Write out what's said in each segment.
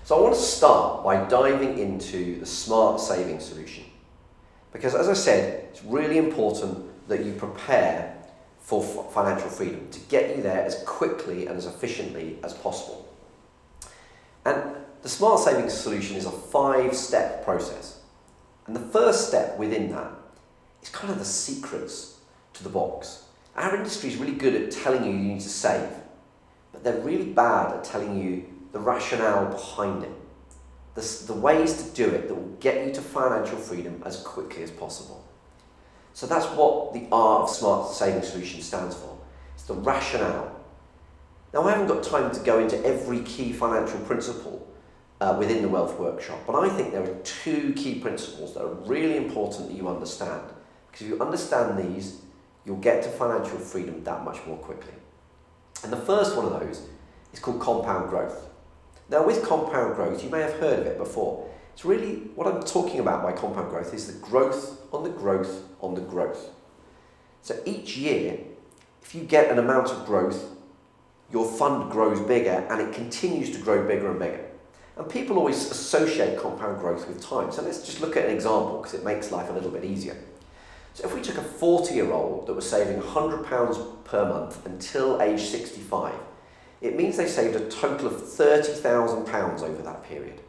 So I want to start by diving into the smart saving solution. Because as I said, it's really important that you prepare for financial freedom to get you there as quickly and as efficiently as possible. And the smart savings solution is a 5-step process. And the first step within that is kind of the secrets to the box. Our industry is really good at telling you need to save, but they're really bad at telling you the rationale behind it. The ways to do it that will get you to financial freedom as quickly as possible. So that's what the R of Smart Saving Solution stands for. It's the rationale. Now I haven't got time to go into every key financial principle within the Wealth Workshop, but I think there are 2 key principles that are really important that you understand. Because if you understand these, you'll get to financial freedom that much more quickly. And the first one of those is called compound growth. Now with compound growth, you may have heard of it before. It's really, what I'm talking about by compound growth is the growth on the growth on the growth. So each year, if you get an amount of growth, your fund grows bigger and it continues to grow bigger and bigger. And people always associate compound growth with time. So let's just look at an example because it makes life a little bit easier. So if we took a 40-year-old that was saving £100 per month until age 65, it means they saved a total of £30,000 over that period.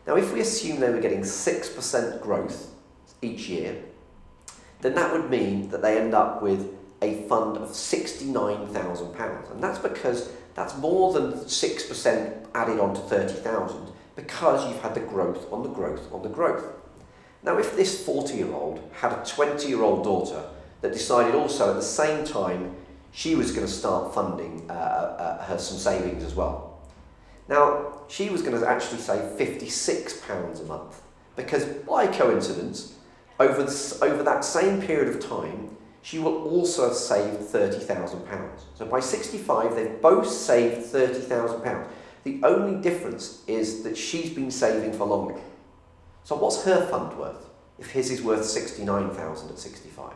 Now if we assume they were getting 6% growth each year, then that would mean that they end up with a fund of £69,000. And that's because that's more than 6% added on to 30,000 because you've had the growth on the growth on the growth. Now if this 40-year-old had a 20-year-old daughter that decided also at the same time she was going to start funding her some savings as well. Now she was going to actually save £56 a month because by coincidence over that same period of time she will also have saved £30,000. So by 65 they've both saved £30,000. The only difference is that she's been saving for longer. So what's her fund worth if his is worth £69,000 at 65?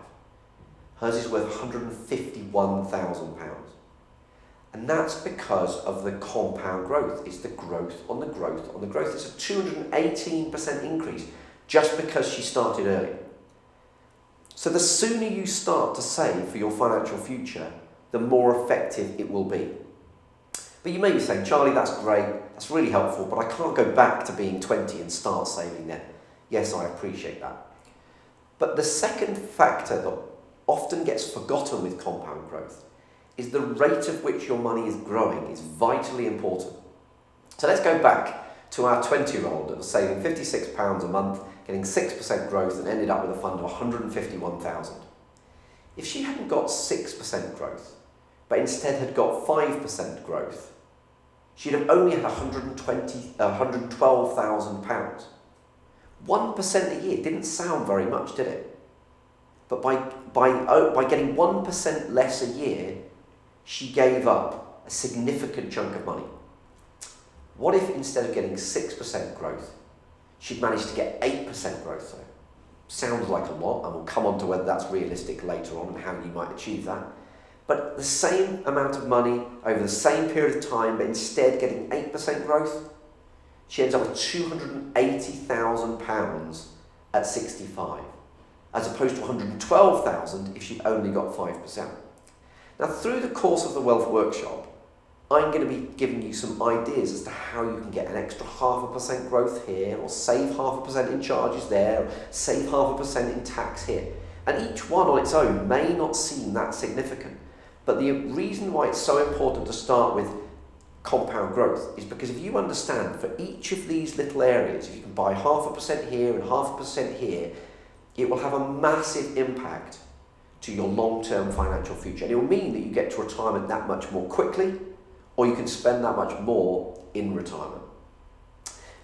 Hers is worth £151,000. And that's because of the compound growth. It's the growth on the growth on the growth. It's a 218% increase just because she started early. So the sooner you start to save for your financial future, the more effective it will be. But you may be saying, Charlie, that's great, that's really helpful, but I can't go back to being 20 and start saving then. Yes, I appreciate that. But the second factor that often gets forgotten with compound growth is the rate at which your money is growing is vitally important. So let's go back to our 20-year-old that was saving £56 a month, getting 6% growth and ended up with a fund of £151,000. If she hadn't got 6% growth, but instead had got 5% growth, she'd have only had £112,000. 1% a year didn't sound very much, did it? But by getting 1% less a year, she gave up a significant chunk of money. What if instead of getting 6% growth, she'd managed to get 8% growth though? Sounds like a lot, and we'll come on to whether that's realistic later on and how you might achieve that. But the same amount of money over the same period of time, but instead getting 8% growth, she ends up with £280,000 at 65, as opposed to £112,000 if she'd only got 5%. Now, through the course of the Wealth Workshop, I'm going to be giving you some ideas as to how you can get an extra 0.5% growth here, or save 0.5% in charges there, or save 0.5% in tax here. And each one on its own may not seem that significant. But the reason why it's so important to start with compound growth is because if you understand for each of these little areas, if you can buy 0.5% here and 0.5% here, it will have a massive impact to your long-term financial future. And it will mean that you get to retirement that much more quickly, or you can spend that much more in retirement.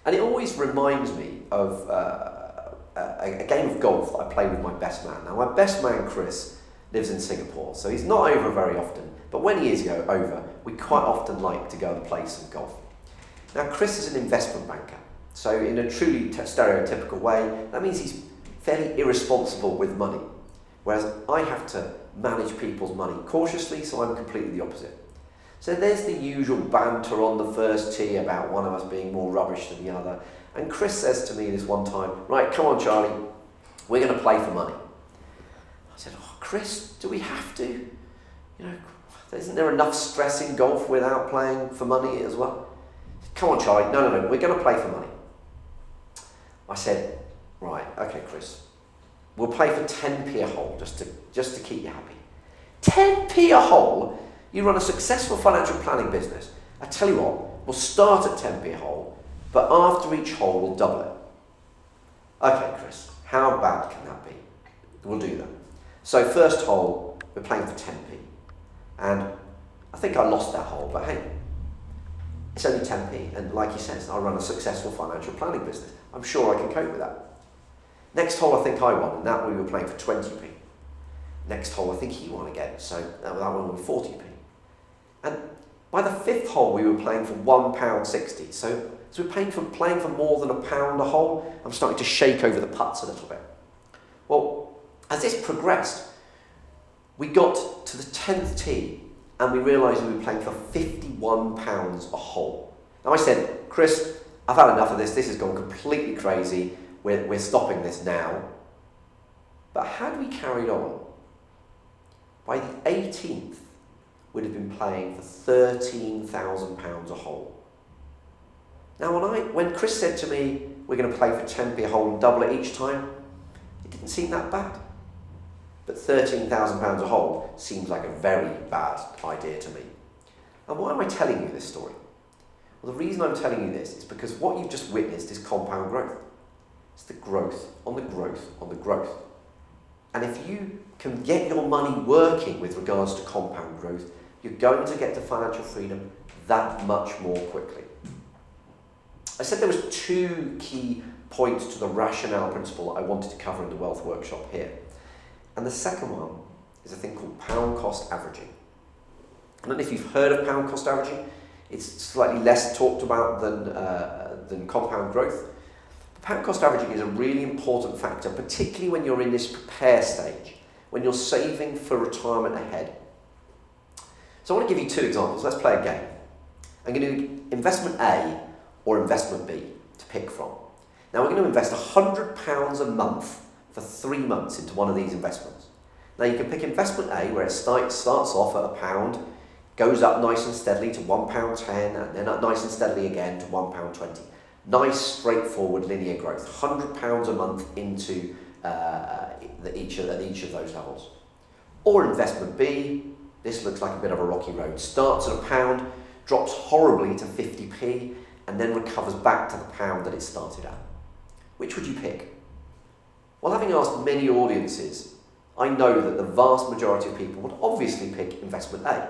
And it always reminds me of a game of golf that I play with my best man. Now, my best man, Chris, lives in Singapore, so he's not over very often, but when he is over, we quite often like to go and play some golf. Now, Chris is an investment banker, so in a truly stereotypical way, that means he's fairly irresponsible with money, whereas I have to manage people's money cautiously, so I'm completely the opposite. So there's the usual banter on the first tee about one of us being more rubbish than the other. And Chris says to me this one time, right, come on Charlie, we're going to play for money. I said, oh Chris, do we have to? You know, isn't there enough stress in golf without playing for money as well? Said, come on Charlie, no, we're going to play for money. I said, right, okay Chris, we'll play for 10p a hole just to keep you happy. 10p a hole? You run a successful financial planning business. I tell you what, we'll start at 10p a hole, but after each hole we'll double it. Okay, Chris, how bad can that be? We'll do that. So first hole, we're playing for 10p. And I think I lost that hole, but hey, it's only 10p. And like he says, I run a successful financial planning business. I'm sure I can cope with that. Next hole I think I won, and that we were playing for 20p. Next hole I think he won again, so that one was 40p. And by the fifth hole we were playing for £1.60. So we're playing for more than £1 a hole. I'm starting to shake over the putts a little bit. Well, as this progressed, we got to the 10th tee and we realised we were playing for £51 a hole. Now I said, Chris, I've had enough of this. This has gone completely crazy. We're stopping this now. But had we carried on, by the 18th, we'd have been playing for £13,000 a hole. Now, when Chris said to me, we're going to play for 10p a hole and double it each time, it didn't seem that bad. But £13,000 a hole seems like a very bad idea to me. And why am I telling you this story? Well, the reason I'm telling you this is because what you've just witnessed is compound growth. It's the growth on the growth on the growth. And if you can get your money working with regards to compound growth, you're going to get to financial freedom that much more quickly. I said there was two key points to the rationale principle I wanted to cover in the wealth workshop here. And the second one is a thing called pound cost averaging. I don't know if you've heard of pound cost averaging. It's slightly less talked about than compound growth. But pound cost averaging is a really important factor, particularly when you're in this prepare stage, when you're saving for retirement ahead. So I want to give you two examples. Let's play a game. I'm going to do investment A or investment B to pick from. Now we're going to invest £100 a month for 3 months into one of these investments. Now you can pick investment A, where it starts off at £1, goes up nice and steadily to £1.10, and then up nice and steadily again to £1.20. Nice, straightforward, linear growth. £100 a month into each of those levels. Or investment B, this looks like a bit of a rocky road. Starts at £1, drops horribly to 50p, and then recovers back to the pound that it started at. Which would you pick? Well, having asked many audiences, I know that the vast majority of people would obviously pick investment A.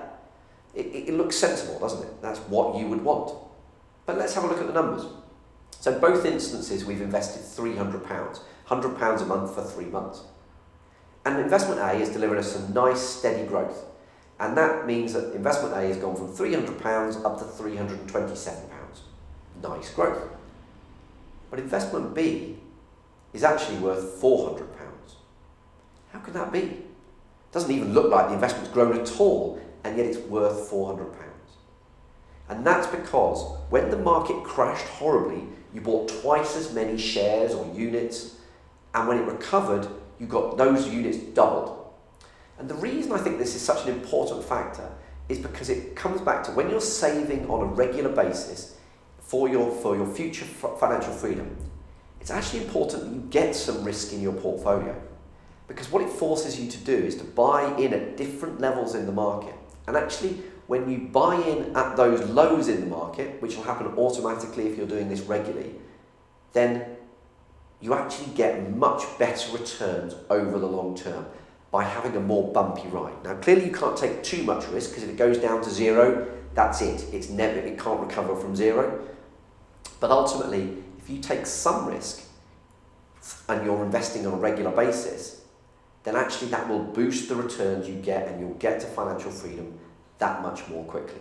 It looks sensible, doesn't it? That's what you would want. But let's have a look at the numbers. So both instances we've invested £300, £100 a month for 3 months. And investment A is delivering us some nice steady growth. And that means that investment A has gone from £300 up to £327. Nice growth. But investment B is actually worth £400. How can that be? It doesn't even look like the investment's grown at all, and yet it's worth £400. And that's because when the market crashed horribly, you bought twice as many shares or units, and when it recovered, you got those units doubled. And the reason I think this is such an important factor is because it comes back to when you're saving on a regular basis for your future financial freedom, it's actually important that you get some risk in your portfolio. Because what it forces you to do is to buy in at different levels in the market. And actually, when you buy in at those lows in the market, which will happen automatically if you're doing this regularly, then you actually get much better returns over the long term by having a more bumpy ride. Now, clearly you can't take too much risk, because if it goes down to zero, that's it. It can't recover from zero. But ultimately, if you take some risk and you're investing on a regular basis, then actually that will boost the returns you get, and you'll get to financial freedom that much more quickly.